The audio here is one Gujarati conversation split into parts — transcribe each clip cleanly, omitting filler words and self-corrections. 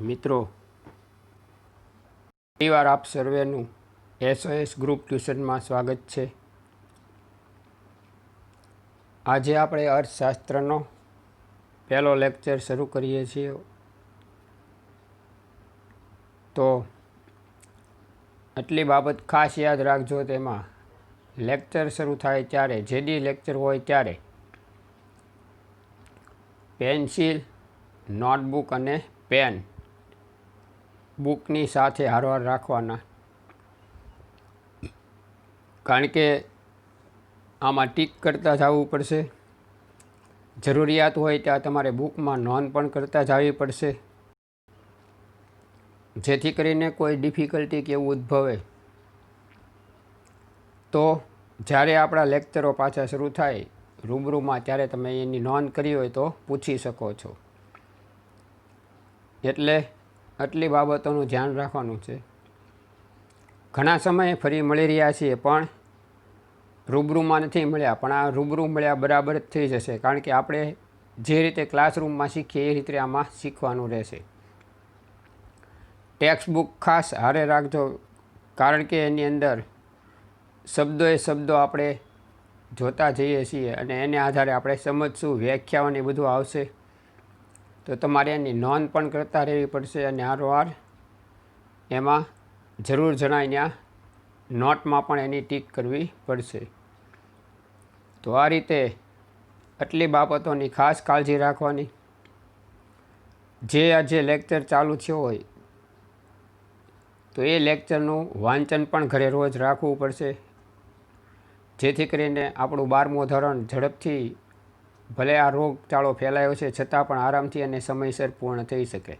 મિત્રો, ફરીવાર આપ સર્વેનું SOS ગ્રુપ ટ્યુશનમાં સ્વાગત છે। આજે આપણે અર્થશાસ્ત્રનો પહેલો લેક્ચર શરૂ કરીએ છીએ। તો આટલી બાબત ખાસ યાદ રાખજો, તેમાં લેક્ચર શરૂ થાય ત્યારે, જે દી લેક્ચર હોય ત્યારે પેન્સિલ, નોટબુક અને પેન બુકની સાથે હારવાર રાખવાના, કારણ કે આમાં ટીક કરતા જવું પડશે। જરૂરિયાત હોય ત્યાં તમારે બુકમાં નોંધ પણ કરતા જવી પડશે, જેથી કરીને કોઈ ડિફિકલ્ટી કે એવું ઉદ્ભવે તો જ્યારે આપણા લેક્ચરો પાછા શરૂ થાય રૂબરૂમાં, ત્યારે તમે એની નોંધ કરી હોય તો પૂછી શકો છો। એટલે આટલી બાબતોનું ધ્યાન રાખવાનું છે। ઘણા સમયે ફરી મળી રહ્યા છીએ, પણ રૂબરૂમાં નથી મળ્યા, પણ આ રૂબરૂ મળ્યા બરાબર જ થઈ જશે, કારણ કે આપણે જે રીતે ક્લાસરૂમમાં શીખીએ એ રીતે આમાં શીખવાનું રહેશે। ટેક્સ્ટ બુક ખાસ હારે રાખજો, કારણ કે એની અંદર શબ્દો આપણે જોતા જઈએ છીએ અને એને આધારે આપણે સમજશું, વ્યાખ્યાઓને બધું આવશે, તો તમારે એની નોંધ પણ કરતા રહેવી પડશે અને હારોહાર એમાં જરૂર જણાય ત્યાં નોટમાં પણ એની ટીક કરવી પડશે। તો આ રીતે આટલી બાબતોની ખાસ કાળજી રાખવાની। જે આજે લેક્ચર ચાલુ થયો હોય તો એ લેક્ચરનું વાંચન પણ ઘરે રોજ રાખવું પડશે, જેથી કરીને આપણું 12મું ધોરણ ઝડપથી, ભલે આ રોગચાળો ફેલાયો છે છતાં પણ આરામથી અને સમયસર પૂર્ણ થઈ શકે।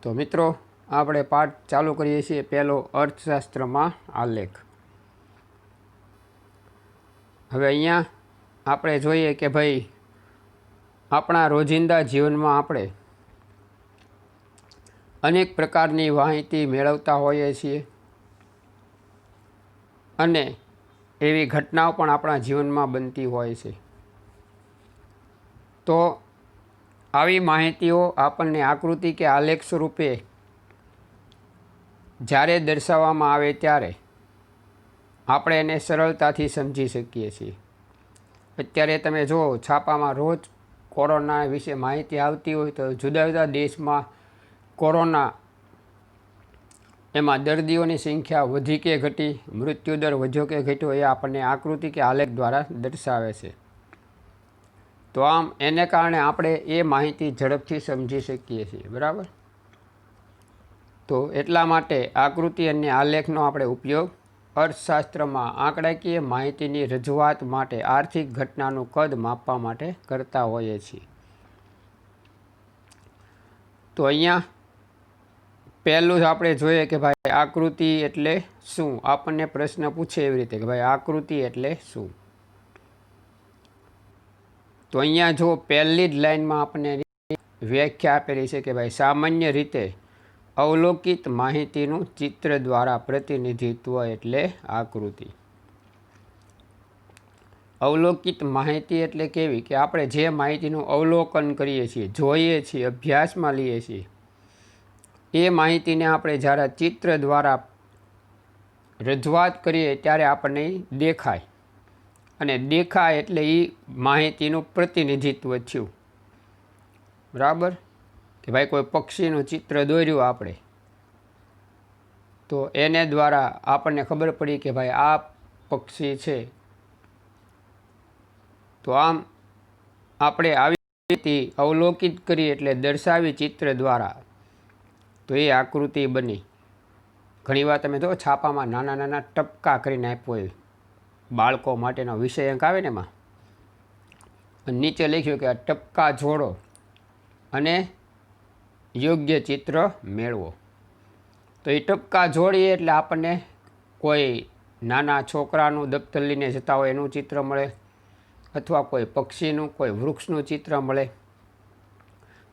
તો મિત્રો, આપણે પાઠ ચાલુ કરીએ છીએ। પહેલો, અર્થશાસ્ત્રમાં આલેખ। હવે અહીંયા આપણે જોઈએ કે ભાઈ, આપણા રોજિંદા જીવનમાં આપણે અનેક પ્રકારની માહિતી મેળવતા હોઈએ છીએ અને એવી ઘટનાઓ પણ આપણા જીવનમાં બનતી હોય છે। તો આવી માહિતીઓ આપણને આકૃતિ કે આલેખ સ્વરૂપે જ્યારે દર્શાવવામાં આવે ત્યારે આપણે એને સરળતાથી સમજી શકીએ છીએ। અત્યારે તમે જુઓ, છાપામાં રોજ કોરોના વિશે માહિતી આવતી હોય તો જુદા જુદા દેશમાં કોરોના, એમાં દર્દીઓની સંખ્યા વધી કે ઘટી, મૃત્યુદર વધ્યો કે ઘટ્યો, એ આપણને આકૃતિ કે આલેખ દ્વારા દર્શાવે છે। તો આમ એને કારણે આપણે એ માહિતી ઝડપથી સમજી શકીએ છીએ, બરાબર। તો એટલા માટે આકૃતિ અને આલેખનો આપણે ઉપયોગ અર્થશાસ્ત્રમાં આંકડાકીય માહિતીની રજૂઆત માટે, આર્થિક ઘટનાનું કદ માપવા માટે કરતા હોઈએ છીએ। તો અહીંયા પહેલું જ આપણે જોઈએ કે ભાઈ, આકૃતિ એટલે શું? આપણને પ્રશ્ન પૂછે એવી રીતે કે ભાઈ, આકૃતિ એટલે શું? તો અહીંયા જો પહેલી જ લાઈનમાં આપણને વ્યાખ્યા આપેલી છે કે ભાઈ, સામાન્ય રીતે અવલોકિત માહિતીનું ચિત્ર દ્વારા પ્રતિનિધિત્વ એટલે આકૃતિ। અવલોકિત માહિતી એટલે કેવી? કે આપણે જે માહિતીનું અવલોકન કરીએ છીએ, જોઈએ છીએ, અભ્યાસમાં લઈએ છીએ, એ માહિતીને આપણે જ્યારે ચિત્ર દ્વારા રજૂઆત કરીએ ત્યારે આપણને દેખાય, અને દેખાય એટલે એ માહિતીનું પ્રતિનિધિત્વ થયું, બરાબર। કે ભાઈ, કોઈ પક્ષીનું ચિત્ર દોર્યું આપણે, તો એને દ્વારા આપણને ખબર પડી કે ભાઈ આ પક્ષી છે। તો આમ આપણે આવી રીતે અવલોકિત કરી એટલે દર્શાવી ચિત્ર દ્વારા, તો એ આકૃતિ બની। ઘણીવાર તમે જો છાપામાં નાના નાના ટપકા કરીને આપ્યો હોય, બાળકો માટેનો વિષય અંક આવે ને, એમાં નીચે લખ્યું કે આ ટપકા જોડો અને યોગ્ય ચિત્ર મેળવો। તો એ ટપકા જોડીએ એટલે આપણને કોઈ નાના છોકરાનું દફતર લઈને જતા હોય એનું ચિત્ર મળે, અથવા કોઈ પક્ષીનું, કોઈ વૃક્ષનું ચિત્ર મળે।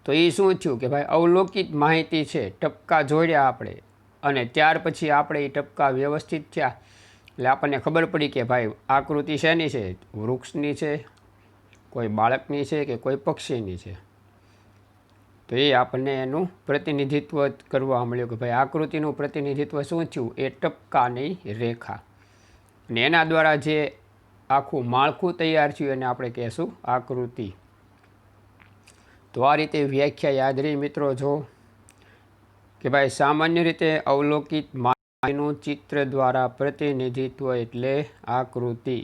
તો એ શું થયું કે ભાઈ, અવલોકિત માહિતી છે, ટપકા જોડ્યા આપણે, અને ત્યાર પછી આપણે એ ટપકા વ્યવસ્થિત થયા એટલે આપણને ખબર પડી કે ભાઈ આકૃતિ શેની છે? વૃક્ષની છે, કોઈ બાળકની છે કે કોઈ પક્ષીની છે। તો એ આપણને એનું પ્રતિનિધિત્વ કરવા મળ્યું કે ભાઈ આકૃતિનું પ્રતિનિધિત્વ શું થયું, એ ટપકાની રેખા, અને એના દ્વારા જે આખું માળખું તૈયાર થયું એને આપણે કહેશું આકૃતિ. તો આ રીતે વ્યાખ્યા યાદ રહી મિત્રો. જો કે ભાઈ સામાન્ય રીતે અવલોકિત માહિતીનું ચિત્ર દ્વારા પ્રતિનિધિત્વ એટલે આકૃતિ.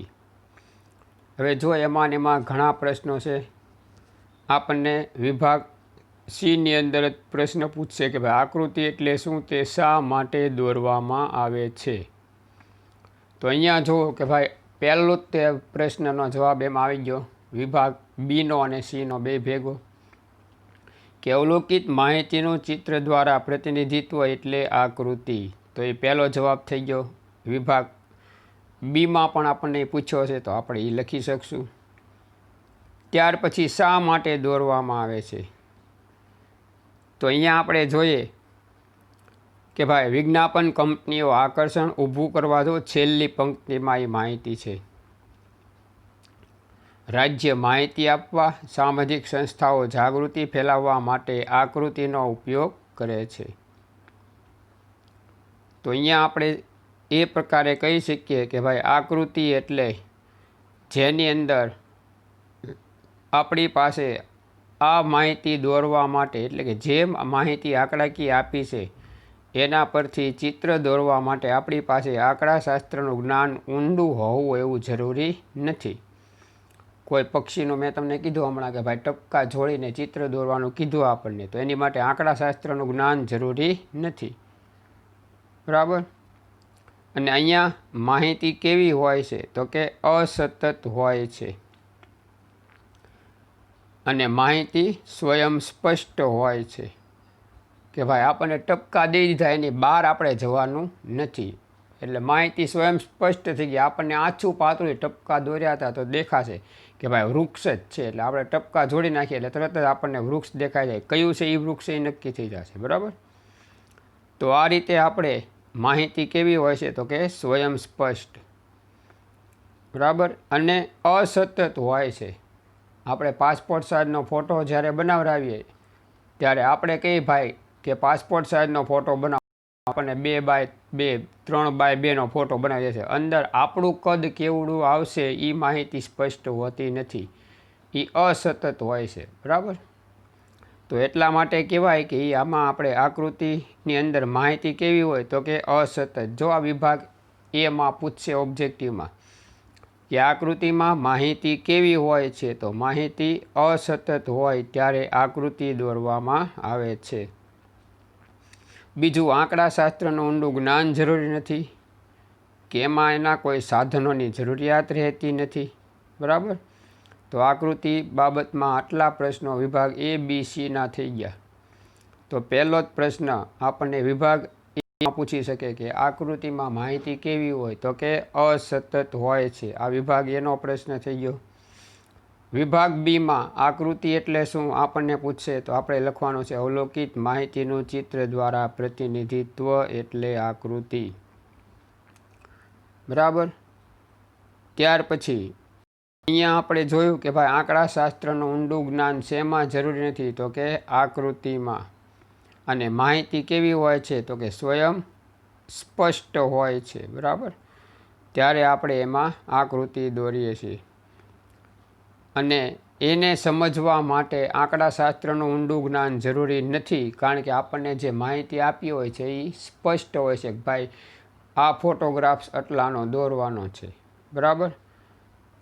હવે જો એમાં ને એમાં ઘણા પ્રશ્નો છે. આપણને વિભાગ સી અંદર જ પ્રશ્ન પૂછશે કે ભાઈ આકૃતિ એટલે શું, તે શા માટે દોરવામાં આવે છે. તો અહીંયા જુઓ કે ભાઈ પહેલો જ તે પ્રશ્નનો જવાબ એમાં આવી ગયો, વિભાગ બીનો અને સીનો બે ભેગો, કે અવલોકિત માહિતીનું ચિત્ર દ્વારા પ્રતિનિધિત્વ એટલે આકૃતિ. તો એ પહેલો જવાબ થઈ ગયો. વિભાગ બીમાં પણ આપણને પૂછ્યો છે તો આપણે એ લખી શકશું. ત્યાર પછી શા માટે દોરવામાં આવે છે. તો અહીંયા આપણે જોઈએ કે ભાઈ વિજ્ઞાપન કંપનીઓ આકર્ષણ ઊભું કરવા, જો છેલ્લી પંક્તિમાં એ માહિતી છે. રાજ્ય માહિતી આપવા, સામાજિક સંસ્થાઓ જાગૃતિ ફેલાવવા માટે આકૃતિનો ઉપયોગ કરે છે. તો અહીંયા આપણે એ પ્રકારે કહી શકીએ કે ભાઈ આકૃતિ એટલે જેની અંદર આપણી પાસે આ માહિતી દોરવા માટે, એટલે કે જે માહિતી આંકડાકીય આપી છે એના પરથી ચિત્ર દોરવા માટે આપણી પાસે આંકડાશાસ્ત્રનું જ્ઞાન ઊંડું હોવું એવું જરૂરી નથી. કોઈ પક્ષીનું મેં તમને કીધું હમણાં કે ભાઈ ટપકા જોડીને ચિત્ર દોરવાનું કીધું આપણને, તો એની માટે આંકડાશાસ્ત્રનું જ્ઞાન જરૂરી નથી. બરાબર. અને અહીંયા માહિતી કેવી હોય છે તો કે અસતત હોય છે, અને માહિતી સ્વયં સ્પષ્ટ હોય છે. કે ભાઈ આપણને ટપકા દઈ દીધા, એની બહાર આપણે જવાનું નથી, એટલે માહિતી સ્વયં સ્પષ્ટ થઈ ગઈ. આપણને આછું પાતળું ટપકા દોર્યા હતા તો દેખાશે કે ભાઈ વૃક્ષ જ છે, એટલે આપણે ટપકા જોડી નાખીએ એટલે તરત જ આપણને વૃક્ષ દેખાઈ જાય. કયું છે એ વૃક્ષ એ નક્કી થઈ જશે. બરાબર. તો આ રીતે આપણે માહિતી કેવી હોય છે તો કે સ્વયં સ્પષ્ટ. બરાબર. અને અસતત હોય છે. આપણે પાસપોર્ટ સાઇઝનો ફોટો જ્યારે બનાવડાવીએ ત્યારે આપણે કહીએ ભાઈ કે પાસપોર્ટ સાઇઝનો ફોટો બનાવો, આપણને 2x2 3x2નો ફોટો બનાવીએ છીએ. અંદર આપણું કદ કેવડું આવશે એ માહિતી સ્પષ્ટ હોતી નથી, એ અસતત હોય છે. બરાબર. તો એટલા માટે કહેવાય કે આમાં આપણે આકૃતિની અંદર માહિતી કેવી હોય તો કે અસતત. જો આ વિભાગ એમાં પૂછશે ઓબ્જેક્ટિવમાં કે આકૃતિમાં માહિતી કેવી હોય છે, તો માહિતી અસતત હોય ત્યારે આકૃતિ દોરવામાં આવે છે. બીજું, આંકડાશાસ્ત્રનું ઊંડું જ્ઞાન જરૂરી નથી, કે એમાં એના કોઈ સાધનોની જરૂરિયાત રહેતી નથી. બરાબર. તો આકૃતિ બાબતમાં આટલા પ્રશ્નો વિભાગ એ બી સીના થઈ ગયા. તો પહેલો જ પ્રશ્ન આપણને વિભાગ એમાં પૂછી શકે કે આકૃતિમાં માહિતી કેવી હોય તો કે અસતત હોય છે. આ વિભાગ એનો પ્રશ્ન થઈ ગયો. વિભાગ બીમાં આકૃતિ એટલે શું આપણને પૂછશે તો આપણે લખવાનું છે અવલોકિત માહિતીનું ચિત્ર દ્વારા પ્રતિનિધિત્વ એટલે આકૃતિ. બરાબર. ત્યાર પછી અહીંયા આપણે જોયું કે ભાઈ આંકડાશાસ્ત્રનું ઊંડું જ્ઞાન શેમાં જરૂરી નથી તો કે આકૃતિમાં. અને માહિતી કેવી હોય છે તો કે સ્વયં સ્પષ્ટ હોય છે. બરાબર. ત્યારે આપણે એમાં આકૃતિ દોરીએ છીએ. અને એને સમજવા માટે આંકડાશાસ્ત્રનું ઊંડું જ્ઞાન જરૂરી નથી, કારણ કે આપણને જે માહિતી આપી હોય છે એ સ્પષ્ટ હોય છે કે ભાઈ આ ફોટોગ્રાફ્સ આટલાનો દોરવાનો છે. બરાબર.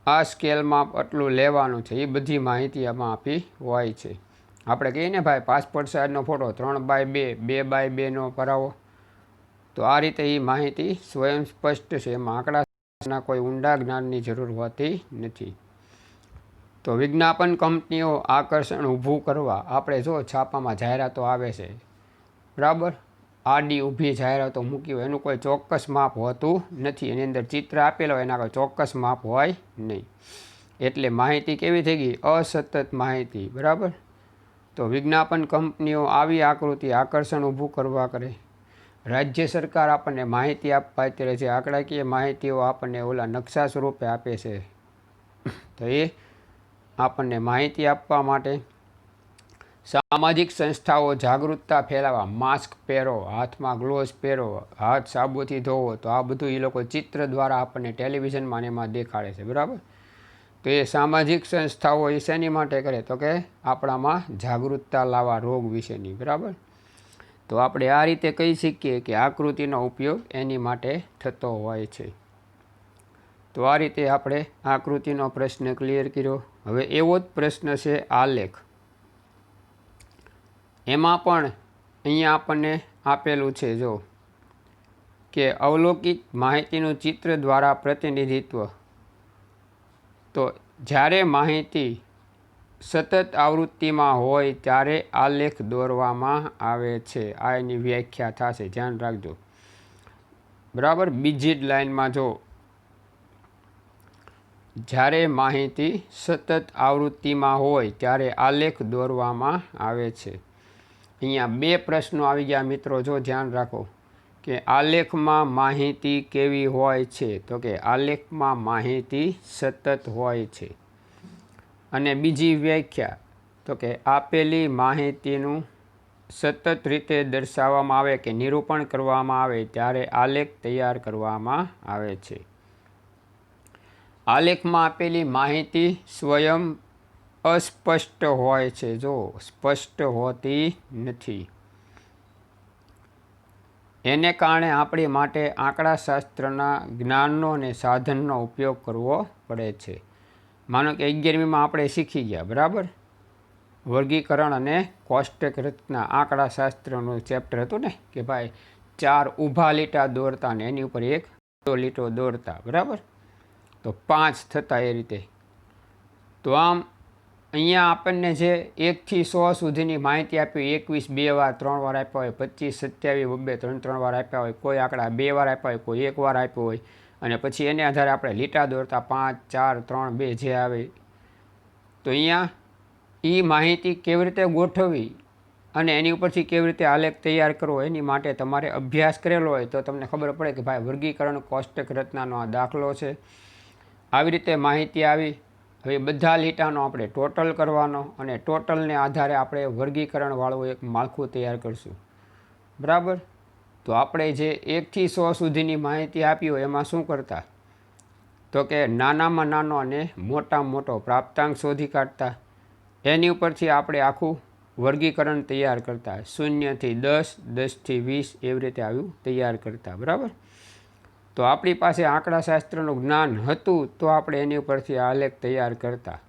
આ સ્કેલમાં આટલું લેવાનું છે, એ બધી માહિતી આમાં આપી હોય છે. આપણે કહીએ ને ભાઈ પાસપોર્ટ સાઇઝનો ફોટો 3x2 2x2નો કરાવો, તો આ રીતે એ માહિતી સ્વયં સ્પષ્ટ છે, એમાં આંકડાના કોઈ ઊંડા જ્ઞાનની જરૂર હોતી નથી. તો વિજ્ઞાપન કંપનીઓ આકર્ષણ ઊભું કરવા, આપણે જો છાપામાં જાહેરાતો આવે છે, બરાબર, આડી ઊભી જાહેરાતો મૂકી હોય, એનું કોઈ ચોક્કસ માપ હોતું નથી. એની અંદર ચિત્ર આપેલો હોય, એના કોઈ ચોક્કસ માપ હોય નહીં, એટલે માહિતી કેવી થઈ ગઈ? અસતત માહિતી. બરાબર. તો વિજ્ઞાપન કંપનીઓ આવી આકૃતિ આકર્ષણ ઊભું કરવા કરે. રાજ્ય સરકાર આપણને માહિતી આપવા અત્યારે જે આંકડાકીય માહિતીઓ આપણને ઓલા નકશા સ્વરૂપે આપે છે, તો એ આપણને માહિતી આપવા માટે સામાજિક સંસ્થાઓ જાગૃતતા ફેલાવવા, માસ્ક પહેરો, હાથમાં ગ્લોવ્સ પહેરો, હાથ સાબુથી ધોવો, તો આ બધું એ લોકો ચિત્ર દ્વારા આપણને ટેલિવિઝનમાં એમાં દેખાડે છે, બરાબર. તો એ સામાજિક સંસ્થાઓ એ શેની માટે કરે, તો કે આપણામાં જાગૃતતા લાવવા રોગ વિશેની, બરાબર. તો આપણે આ રીતે કહી શકીએ કે આકૃતિનો ઉપયોગ એની માટે થતો હોય છે. તો આ રીતે આપણે આકૃતિનો પ્રશ્ન ક્લિયર કર્યો. હવે એવો જ પ્રશ્ન છે આલેખ. એમાં પણ અહીંયા આપણને આપેલું છે જો કે અવલોકિત માહિતીનું ચિત્ર દ્વારા પ્રતિનિધિત્વ. તો જ્યારે માહિતી સતત આવૃત્તિમાં હોય ત્યારે આલેખ દોરવામાં આવે છે. આ એની વ્યાખ્યા થશે, ધ્યાન રાખજો, બરાબર. બીજી જ લાઈનમાં જો, જ્યારે માહિતી સતત આવૃત્તિમાં હોય ત્યારે આલેખ દોરવામાં આવે છે. અહીંયા બે પ્રશ્નો આવી ગયા મિત્રો, જો ધ્યાન રાખો કે આલેખમાં માહિતી કેવી હોય છે, તો કે આલેખમાં માહિતી સતત હોય છે. અને બીજી વ્યાખ્યા, તો કે આપેલી માહિતીનું સતત રીતે દર્શાવવામાં આવે કે નિરૂપણ કરવામાં આવે ત્યારે આલેખ તૈયાર કરવામાં આવે છે. આલેખમાં આપેલી માહિતી સ્વયં અસ્પષ્ટ હોય છે, જો સ્પષ્ટ હોતી નથી. એને કારણે આપણી માટે આંકડાશાસ્ત્રના જ્ઞાનનો અને સાધનનો ઉપયોગ કરવો પડે છે. માનો કે 11મીમાં આપણે શીખી ગયા, બરાબર, વર્ગીકરણ અને કોષ્ટક રચના, આંકડાશાસ્ત્રનું ચેપ્ટર હતું ને, કે ભાઈ 4 ઊભા લીટા દોરતા ને એની ઉપર એક લીટો દોરતા, બરાબર. તો 5 થતા એ રીતે. તો આમ અહીંયા આપણને જે 1 થી 100 સુધીની માહિતી આપી, 21 2 વાર 3 વાર આપ્યા હોય, 25 27 2 3 વાર આપ્યા હોય, કોઈ આંકડા 2 વાર આપ્યા હોય, કોઈ 1 વાર આપ્યો હોય, અને પછી એને આધારે આપણે લીટા દોરતા 5 4 3 2 જે આવે. તો અહીંયા એ માહિતી કેવી રીતે ગોઠવવી અને એની ઉપરથી કેવી રીતે આલેખ તૈયાર કરવો, એની માટે તમારે અભ્યાસ કરેલો હોય તો તમને ખબર પડે કે ભાઈ વર્ગીકરણ કોષ્ટક રચનાનો આ દાખલો છે. આવી રીતે માહિતી આવી. હવે બધા લીટાનો આપણે ટોટલ કરવાનો અને ટોટલને આધારે આપણે વર્ગીકરણવાળું એક માળખું તૈયાર કરશું, બરાબર. તો આપણે જે 1 થી 100 સુધીની માહિતી આપી હોય એમાં શું કરતા, તો કે નાનામાં નાનો અને મોટામાં મોટો પ્રાપ્તાંક શોધી કાઢતા. એની ઉપરથી આપણે આખું વર્ગીકરણ તૈયાર કરતા. 0 થી 10, 10 થી 20 એવી રીતે આવ્યું તૈયાર કરતા, બરાબર. તો આપણી પાસે આંકડાશાસ્ત્રનું જ્ઞાન હતું તો આપણે એની ઉપરથી આલેખ તૈયાર કરતા.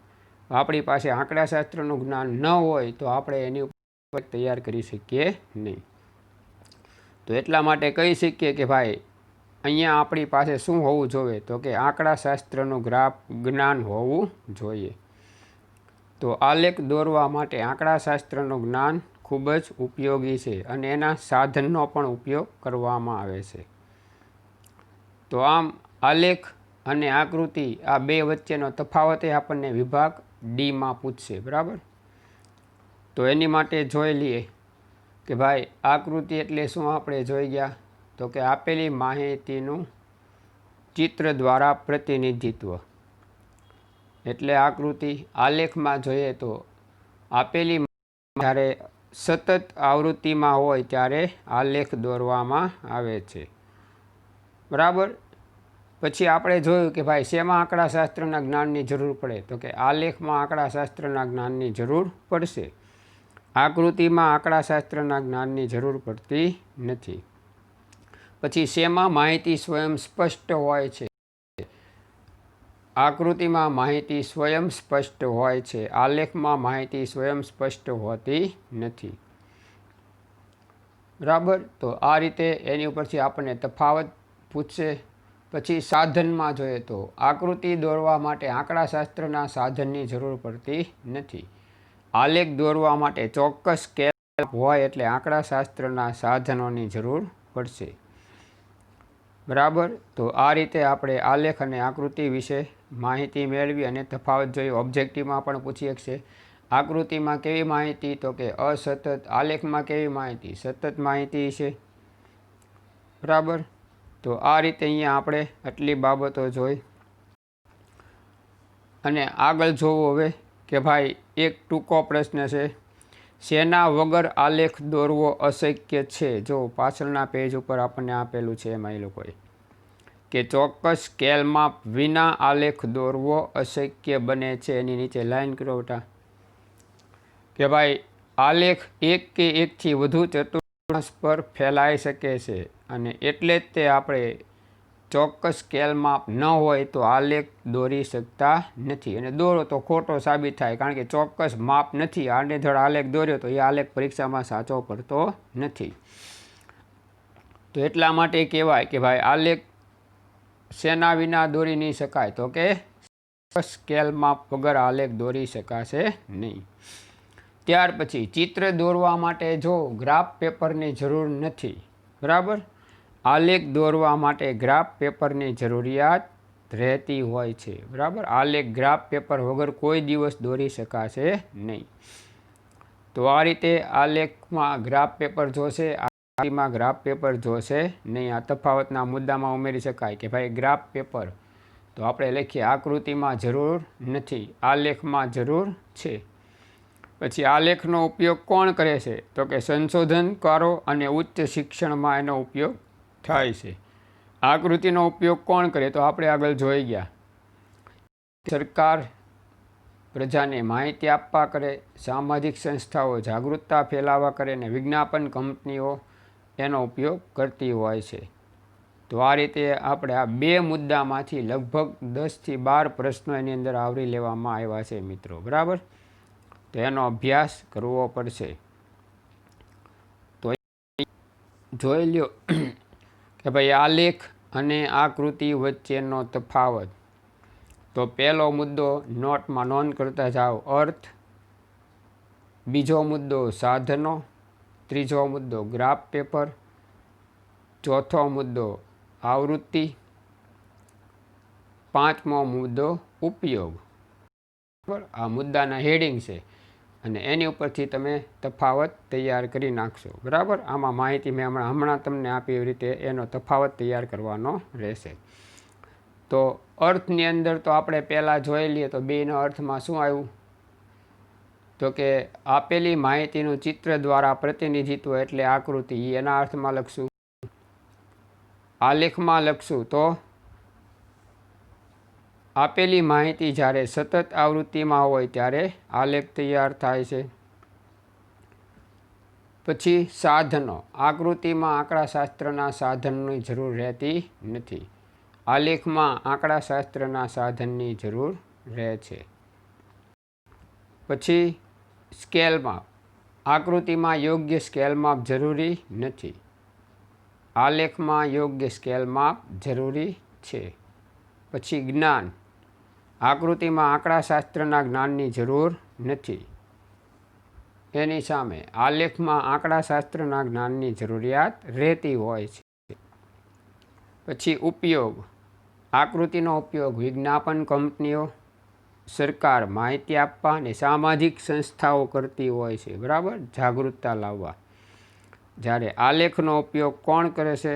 આપણી પાસે આંકડાશાસ્ત્રનું જ્ઞાન ન હોય તો આપણે એની ઉપર તૈયાર કરી શકીએ નહીં. તો એટલા માટે કહી શકીએ કે ભાઈ અહીંયા આપણી પાસે શું હોવું જોઈએ, તો કે આંકડાશાસ્ત્રનું જ્ઞાન હોવું જોઈએ. તો આલેખ દોરવા માટે આંકડાશાસ્ત્રનું જ્ઞાન ખૂબ જ ઉપયોગી છે અને એના સાધનનો પણ ઉપયોગ કરવામાં આવે છે. તો આમ આલેખ અને આકૃતિ આ બે વચ્ચેનો તફાવત આપણને વિભાગ ડીમાં પૂછશે, બરાબર. તો એની માટે જોઈ લઈએ કે ભાઈ આકૃતિ એટલે શું. આપણે જોઈ ગયા તો કે આપેલી માહિતીનું ચિત્ર દ્વારા પ્રતિનિધિત્વ એટલે આકૃતિ. આલેખમાં જોઈએ તો આપેલી જ્યારે સતત આવૃત્તિમાં હોય ત્યારે આલેખ દોરવામાં આવે છે, બરાબર. પછી આપણે જોયું કે ભાઈ શેમાં આંકડાશાસ્ત્રના જ્ઞાનની જરૂર પડે, તો કે આલેખમાં આંકડાશાસ્ત્રના જ્ઞાનની જરૂર પડશે. આકૃતિમાં આંકડાશાસ્ત્રના જ્ઞાનની જરૂર પડતી નથી. પછી શેમાં માહિતી સ્વયં સ્પષ્ટ હોય છે, આકૃતિમાં માહિતી સ્વયં સ્પષ્ટ હોય છે, આલેખમાં માહિતી સ્વયં સ્પષ્ટ હોતી નથી, બરાબર. તો આ રીતે એની ઉપરથી આપણને તફાવત પૂછશે. પછી સાધનમાં જોઈએ તો આકૃતિ દોરવા માટે આંકડાશાસ્ત્રના સાધનની જરૂર પડતી નથી. આલેખ દોરવા માટે ચોક્કસ સ્કેલ હોય એટલે આંકડાશાસ્ત્રના સાધનોની જરૂર પડશે, બરાબર. તો આ રીતે આપણે આલેખ અને આકૃતિ વિશે માહિતી મેળવી અને તફાવત જોઈ. ઓબ્જેક્ટિવમાં પણ પૂછી શકશે આકૃતિમાં કેવી માહિતી, તો કે અસતત. આલેખમાં કેવી માહિતી, સતત માહિતી છે, બરાબર. તો આ રીતે અહીંયા આપણે આટલી બાબતો જોઈ. અને આગળ જોવો હવે કે ભાઈ એક ટૂંકો પ્રશ્ન છે. શેના વગર આલેખ દોરવો અશક્ય છે? જો પાછળના પેજ ઉપર આપણને આપેલું છે એમાં એ લોકોએ કે ચોક્કસ સ્કેલ માપ વિના આલેખ દોરવો અશક્ય બને છે. એની નીચે લાઈન કરો બેટા કે ભાઈ આલેખ એક કે એકથી વધુ ચતુર્થાંશ પર ફેલાઈ શકે છે અને એટલે જ તે આપણે ચોક્કસ સ્કેલ માપ ન હોય તો આલેખ દોરી શકતા નથી, અને દોરો તો ખોટો સાબિત થાય, કારણ કે ચોક્કસ માપ નથી. આડેધડ આલેખ દોર્યો તો એ આલેખ પરીક્ષામાં સાચો પડતો નથી. તો એટલા માટે કહેવાય કે ભાઈ આલેખ શેના વિના દોરી નહીં શકાય? તો કે સ્કેલ માપ વગર આલેખ દોરી શકાશે નહીં. ત્યાર પછી ચિત્ર દોરવા માટે જો ગ્રાફ પેપરની જરૂર નથી, બરાબર, આલેખ દોરવા માટે ગ્રાફ પેપરની જરૂરિયાત રહેતી હોય છે, બરાબર. આલેખ ગ્રાફ પેપર વગર કોઈ દિવસ દોરી શકાશે નહીં. તો આ રીતે આલેખમાં ગ્રાફ પેપર જોશે, આકૃતિમાં ગ્રાફ પેપર જોશે નહીં. આ તફાવતના મુદ્દામાં ઉમેરી શકાય કે ભાઈ ગ્રાફ પેપર તો આપણે લખીએ આકૃતિમાં જરૂર નથી, આલેખમાં જરૂર છે. પછી આલેખનો ઉપયોગ કોણ કરે છે? તો કે સંશોધનકારો અને ઉચ્ચ શિક્ષણમાં એનો ઉપયોગ થાય છે. આકૃતિનો ઉપયોગ કોણ કરે? તો આપણે આગળ જોઈ ગયા, સરકાર પ્રજાને માહિતી આપવા કરે, સામાજિક સંસ્થાઓ જાગૃતતા ફેલાવવા કરે, અને વિજ્ઞાપન કંપનીઓ એનો ઉપયોગ કરતી હોય છે. તો આ રીતે આપણે આ બે મુદ્દામાંથી લગભગ 10 થી 12 પ્રશ્નો એની અંદર આવરી લેવામાં આવ્યા છે મિત્રો, બરાબર. તો એનો અભ્યાસ કરવો પડશે. તો જોઈ લ્યો કે ભાઈ આલેખ અને આકૃતિ વચ્ચેનો તફાવત. તો પહેલો મુદ્દો નોટમાં નોંધ કરતા જાઓ, અર્થ. બીજો મુદ્દો સાધનો. ત્રીજો મુદ્દો ગ્રાફ પેપર. ચોથો મુદ્દો આવૃત્તિ. પાંચમો મુદ્દો ઉપયોગ. આ મુદ્દાના હેડિંગ છે અને એની ઉપરથી તમે તફાવત તૈયાર કરી નાખશો, બરાબર. આમાં માહિતી મેં હમણાં તમને આપી એવી રીતે એનો તફાવત તૈયાર કરવાનો રહેશે. તો અર્થની અંદર તો આપણે પહેલાં જોઈ લઈએ તો બેના અર્થમાં શું આવ્યું? તો કે આપેલી માહિતીનું ચિત્ર દ્વારા પ્રતિનિધિત્વ એટલે આકૃતિ, એના અર્થમાં લખશું. આલેખમાં લખશું તો આપેલી માહિતી જ્યારે સતત આવૃત્તિમાં હોય ત્યારે આલેખ તૈયાર થાય છે. પછી સાધનો. આકૃતિમાં આંકડાશાસ્ત્રના સાધનની જરૂર રહેતી નથી, આલેખમાં આંકડાશાસ્ત્રના સાધનની જરૂર રહે છે. પછી સ્કેલ માપ. આકૃતિમાં યોગ્ય સ્કેલ માપ જરૂરી નથી, આલેખમાં યોગ્ય સ્કેલ માપ જરૂરી છે. પછી જ્ઞાન. આકૃતિમાં આંકડાશાસ્ત્રના જ્ઞાનની જરૂર નથી, એની સામે આલેખમાં આંકડાશાસ્ત્રના જ્ઞાનની જરૂરિયાત રહેતી હોય છે. પછી ઉપયોગ. આકૃતિનો ઉપયોગ વિજ્ઞાપન કંપનીઓ, સરકાર માહિતી આપવા અને સામાજિક સંસ્થાઓ કરતી હોય છે, બરાબર, જાગૃતતા લાવવા. જ્યારે આલેખનો ઉપયોગ કોણ કરે છે?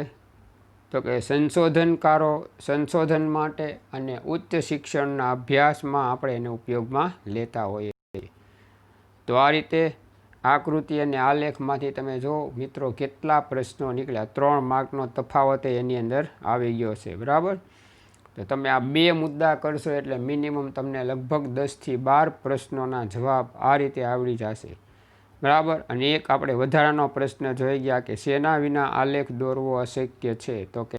તો કે સંશોધનકારો સંશોધન માટે અને ઉચ્ચ શિક્ષણના અભ્યાસમાં આપણે એને ઉપયોગમાં લેતા હોઈએ છીએ. તો આ રીતે આકૃતિ અને આલેખમાંથી તમે જો મિત્રો કેટલા પ્રશ્નો નીકળ્યા. 3 માર્કનો તફાવત એની અંદર આવી ગયો છે, બરાબર. તો તમે આ બે મુદ્દા કરશો એટલે મિનિમમ તમને લગભગ 10 થી 12 પ્રશ્નોના જવાબ આ રીતે આવડી જશે, બરાબર. અને એક આપણે વધારાનો પ્રશ્ન જોઈ ગયા કે શેના વિના આલેખ દોરવો અશક્ય છે? તો કે